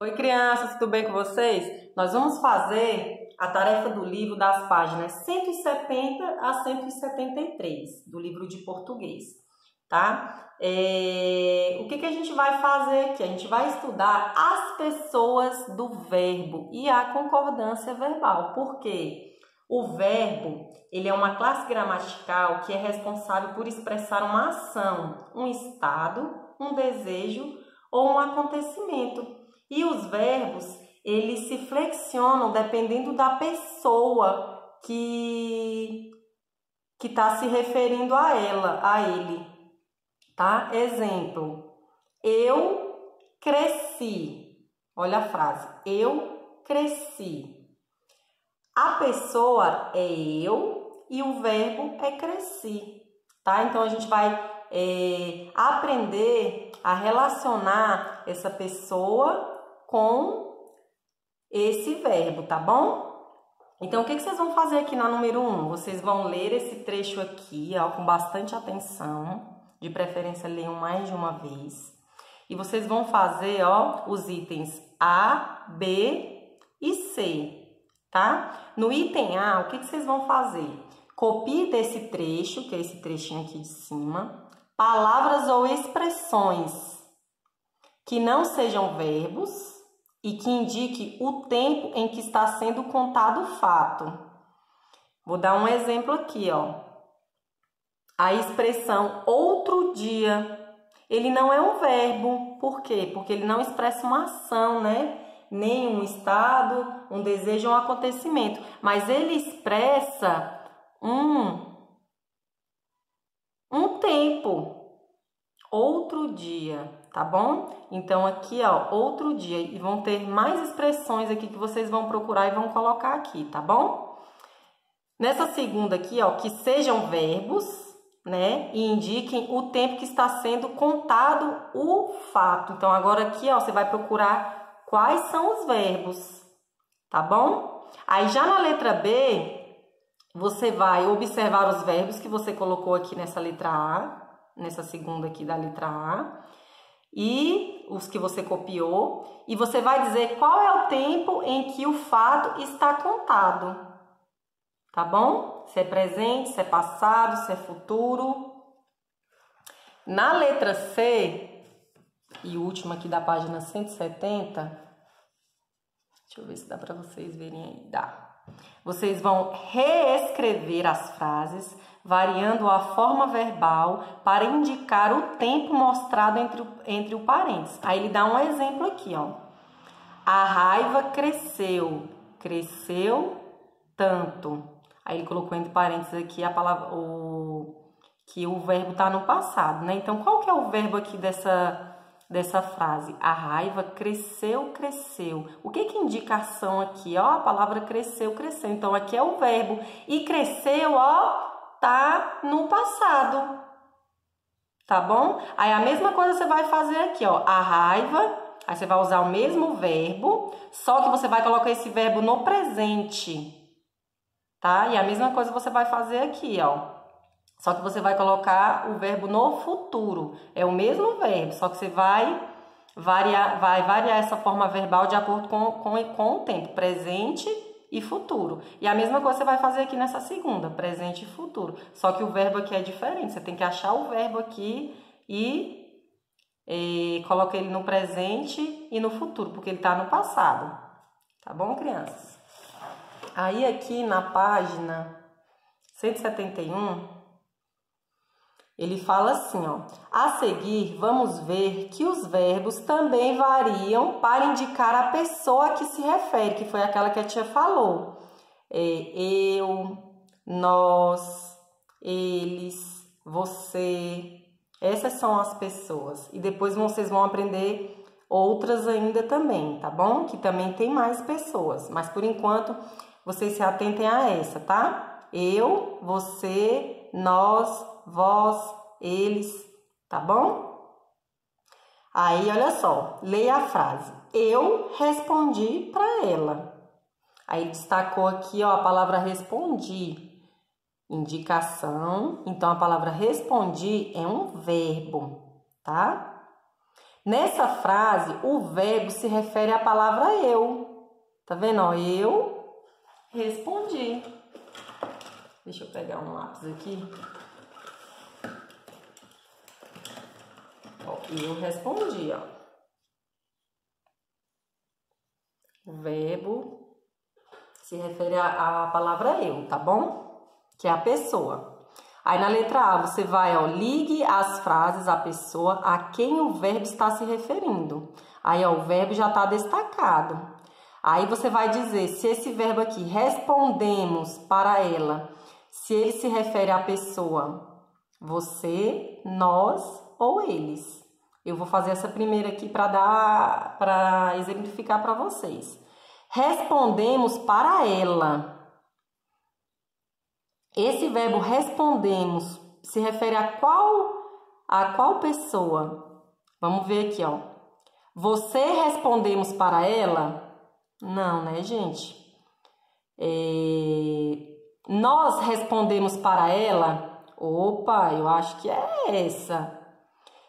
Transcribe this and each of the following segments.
Oi, crianças, tudo bem com vocês? Nós vamos fazer a tarefa do livro das páginas 170 a 173 do livro de português, tá? O que a gente vai fazer aqui? A gente vai estudar as pessoas do verbo e a concordância verbal. Por quê? O verbo, ele é uma classe gramatical que é responsável por expressar uma ação, um estado, um desejo ou um acontecimento. E os verbos, eles se flexionam dependendo da pessoa que está se referindo a ela, a ele, tá? Exemplo, eu cresci. Olha a frase, eu cresci. A pessoa é eu e o verbo é cresci, tá? Então, a gente vai aprender a relacionar essa pessoa com esse verbo, tá bom? Então, o que vocês vão fazer aqui na número 1? Vocês vão ler esse trecho aqui, ó, com bastante atenção, de preferência leiam mais de uma vez. E vocês vão fazer, ó, os itens A, B e C, tá? No item A, o que vocês vão fazer? Copie desse trecho, que é esse trechinho aqui de cima, palavras ou expressões que não sejam verbos e que indique o tempo em que está sendo contado o fato. Vou dar um exemplo aqui, ó. A expressão outro dia, ele não é um verbo. Por quê? Porque ele não expressa uma ação, né? Nem um estado, um desejo ou um acontecimento. Mas ele expressa um tempo. Outro dia, tá bom? Então, aqui, ó, outro dia. E vão ter mais expressões aqui que vocês vão procurar e vão colocar aqui, tá bom? Nessa segunda aqui, ó, que sejam verbos, né? E indiquem o tempo que está sendo contado o fato. Então, agora aqui, ó, você vai procurar quais são os verbos, tá bom? Aí, já na letra B, você vai observar os verbos que você colocou aqui nessa letra A, nessa segunda aqui da letra A, e os que você copiou, e você vai dizer qual é o tempo em que o fato está contado, tá bom? Se é presente, se é passado, se é futuro. Na letra C, e última aqui da página 170, deixa eu ver se dá para vocês verem aí, dá. Vocês vão reescrever as frases, variando a forma verbal para indicar o tempo mostrado entre o parênteses. Aí ele dá um exemplo aqui, ó. A raiva cresceu, cresceu tanto. Aí ele colocou entre parênteses aqui a palavra, que o verbo está no passado, né? Então, qual que é o verbo aqui dessa frase? A raiva cresceu, cresceu. O que indica a ação aqui? Ó, a palavra cresceu, cresceu. Então, aqui é o verbo. E cresceu, ó, tá no passado. Tá bom? Aí, a mesma coisa você vai fazer aqui, ó. A raiva, aí você vai usar o mesmo verbo, só que você vai colocar esse verbo no presente. Tá? E a mesma coisa você vai fazer aqui, ó. Só que você vai colocar o verbo no futuro. É o mesmo verbo, só que você vai variar essa forma verbal de acordo com o tempo, presente e futuro. E a mesma coisa você vai fazer aqui nessa segunda, presente e futuro. Só que o verbo aqui é diferente. Você tem que achar o verbo aqui e colocar ele no presente e no futuro, porque ele está no passado. Tá bom, crianças? Aí aqui na página 171... ele fala assim, ó. A seguir, vamos ver que os verbos também variam para indicar a pessoa a que se refere, que foi aquela que a tia falou. Eu, nós, eles, você. Essas são as pessoas. E depois vocês vão aprender outras ainda também, tá bom? Que também tem mais pessoas. Mas por enquanto, vocês se atentem a essa, tá? Eu, você, nós, vós, eles, tá bom? Aí, olha só, leia a frase. Eu respondi para ela. Aí, destacou aqui, ó, a palavra respondi. Indicação. Então, a palavra respondi é um verbo, tá? Nessa frase, o verbo se refere à palavra eu. Tá vendo? Ó, eu respondi. Deixa eu pegar um lápis aqui. Ó, eu respondi, ó. O verbo se refere à palavra eu, tá bom? Que é a pessoa. Aí na letra A você vai, ó, ligue as frases à pessoa a quem o verbo está se referindo. Aí, ó, o verbo já está destacado. Aí você vai dizer se esse verbo aqui, respondemos para ela, se ele se refere à pessoa, você, nós ou eles. Eu vou fazer essa primeira aqui para exemplificar para vocês. Respondemos para ela. Esse verbo respondemos se refere a qual pessoa? Vamos ver aqui, ó. Você respondemos para ela? Não, né, gente? Nós respondemos para ela? Opa, eu acho que é essa.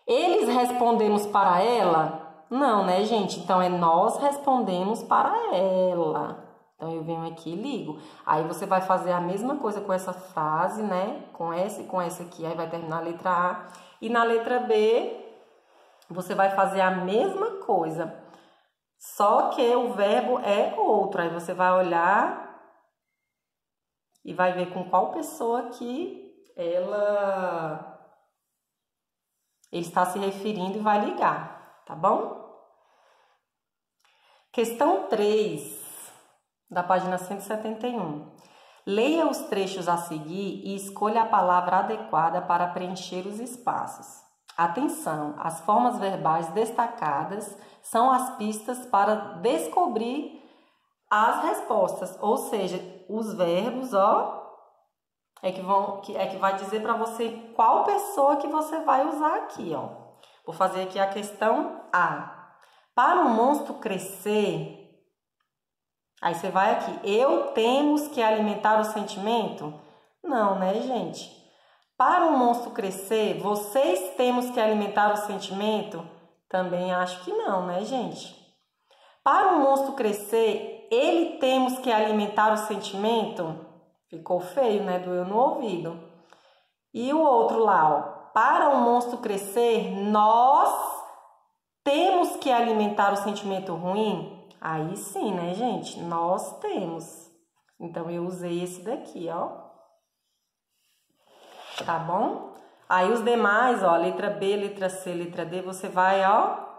Eles respondemos para ela? Não, né, gente? Então, é nós respondemos para ela. Então, eu venho aqui e ligo. Aí, você vai fazer a mesma coisa com essa frase, né? Com essa e com essa aqui. Aí, vai terminar a letra A. E na letra B, você vai fazer a mesma coisa. Só que o verbo é outro. Aí, você vai olhar e vai ver com qual pessoa que ele está se referindo e vai ligar. Tá bom? Questão 3. Da página 171. Leia os trechos a seguir e escolha a palavra adequada para preencher os espaços. Atenção, as formas verbais destacadas são as pistas para descobrir as respostas, ou seja, os verbos, ó, é que vai dizer para você qual pessoa que você vai usar aqui, ó. Vou fazer aqui a questão A. Para um monstro crescer, aí você vai aqui, temos que alimentar o sentimento? Não, né, gente? Para um monstro crescer, vocês temos que alimentar o sentimento? Também acho que não, né, gente? Para um monstro crescer, ele temos que alimentar o sentimento? Ficou feio, né? Doeu no ouvido. E o outro lá, ó. Para um monstro crescer, nós temos que alimentar o sentimento ruim? Aí sim, né, gente? Nós temos. Então, eu usei esse daqui, ó. Tá bom? Aí, os demais, ó, letra B, letra C, letra D, você vai, ó,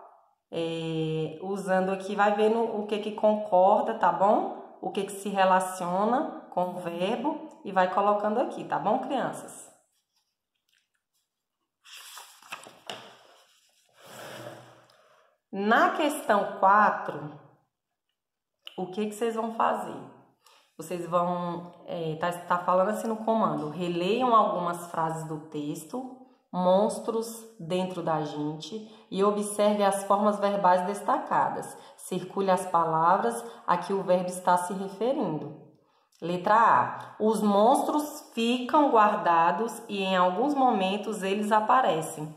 usando aqui, vai vendo o que concorda, tá bom? O que se relaciona com o verbo e vai colocando aqui, tá bom, crianças? Na questão 4... o que vocês vão fazer? Vocês vão, tá falando assim no comando, releiam algumas frases do texto, monstros dentro da gente, e observe as formas verbais destacadas. Circule as palavras a que o verbo está se referindo. Letra A. Os monstros ficam guardados e em alguns momentos eles aparecem.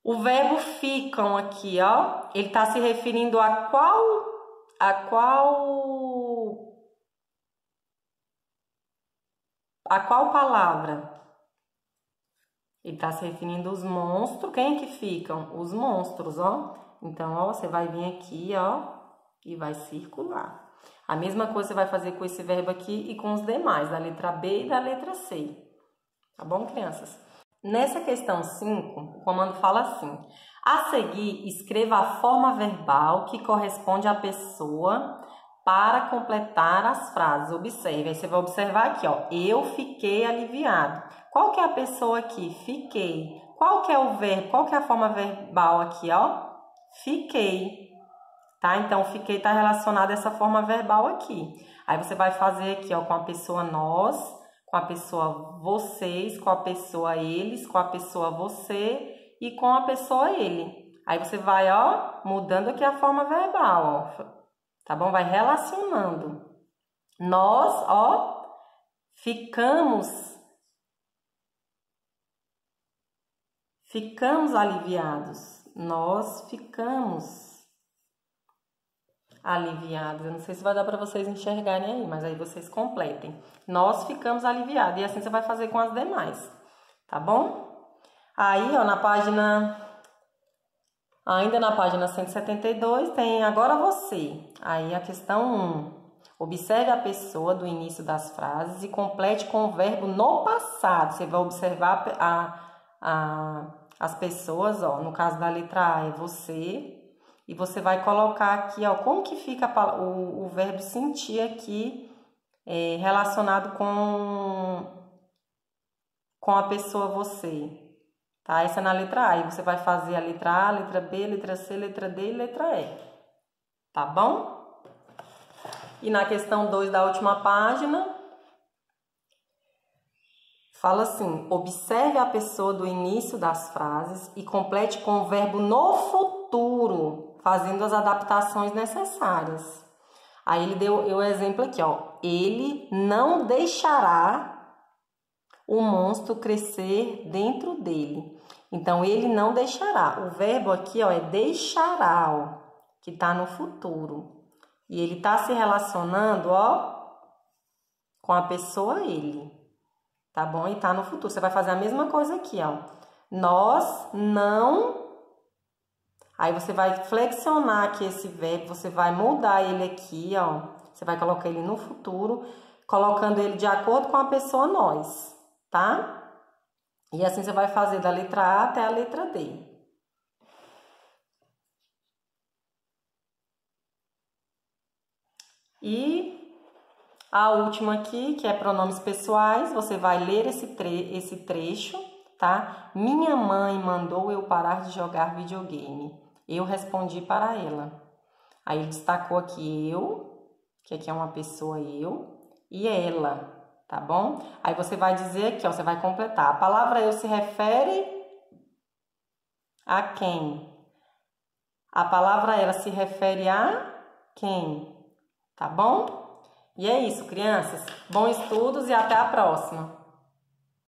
O verbo ficam aqui, ó, ele está se referindo a qual palavra? Ele está se referindo aos monstros. Quem é que ficam? Os monstros, ó. Então, ó, você vai vir aqui, ó, e vai circular. A mesma coisa você vai fazer com esse verbo aqui e com os demais, da letra B e da letra C. Tá bom, crianças? Nessa questão 5, o comando fala assim: a seguir, escreva a forma verbal que corresponde à pessoa para completar as frases. Observe, aí você vai observar aqui, ó, eu fiquei aliviado. Qual que é a pessoa aqui? Fiquei. Qual que é o verbo? Qual que é a forma verbal aqui, ó? Fiquei. Tá? Então, fiquei está relacionado a essa forma verbal aqui. Aí você vai fazer aqui, ó, com a pessoa nós, com a pessoa vocês, com a pessoa eles, com a pessoa você e com a pessoa ele. Aí você vai, ó, mudando aqui a forma verbal, ó. Tá bom? Vai relacionando. Nós, ó, ficamos aliviados. Nós ficamos aliviados. Eu não sei se vai dar para vocês enxergarem aí, mas aí vocês completem. Nós ficamos aliviados. E assim você vai fazer com as demais, tá bom? Aí, ó, ainda na página 172, tem agora você. Aí a questão 1. Observe a pessoa do início das frases e complete com o verbo no passado. Você vai observar as pessoas, ó, no caso da letra A é você. E você vai colocar aqui, ó, como que fica o verbo sentir aqui relacionado com a pessoa você. Tá? Essa é na letra A. E você vai fazer a letra A, letra B, letra C, letra D e letra E. Tá bom? E na questão 2 da última página, fala assim: observe a pessoa do início das frases e complete com o verbo no futuro, fazendo as adaptações necessárias. Aí ele deu o exemplo aqui, ó. Ele não deixará o monstro crescer dentro dele. Então, ele não deixará. O verbo aqui, ó, é deixará, ó, que tá no futuro. E ele tá se relacionando, ó, com a pessoa ele. Tá bom? E tá no futuro. Você vai fazer a mesma coisa aqui, ó. Nós não... Aí você vai flexionar aqui esse verbo, você vai mudar ele aqui, ó. Você vai colocar ele no futuro, colocando ele de acordo com a pessoa nós, tá? E assim você vai fazer da letra A até a letra D. E a última aqui, que é pronomes pessoais, você vai ler esse trecho, tá? Minha mãe mandou eu parar de jogar videogame. Eu respondi para ela. Aí ele destacou aqui eu, que aqui é uma pessoa eu, e ela, tá bom? Aí você vai dizer aqui, ó, você vai completar. A palavra eu se refere a quem? A palavra ela se refere a quem? Tá bom? E é isso, crianças. Bons estudos e até a próxima.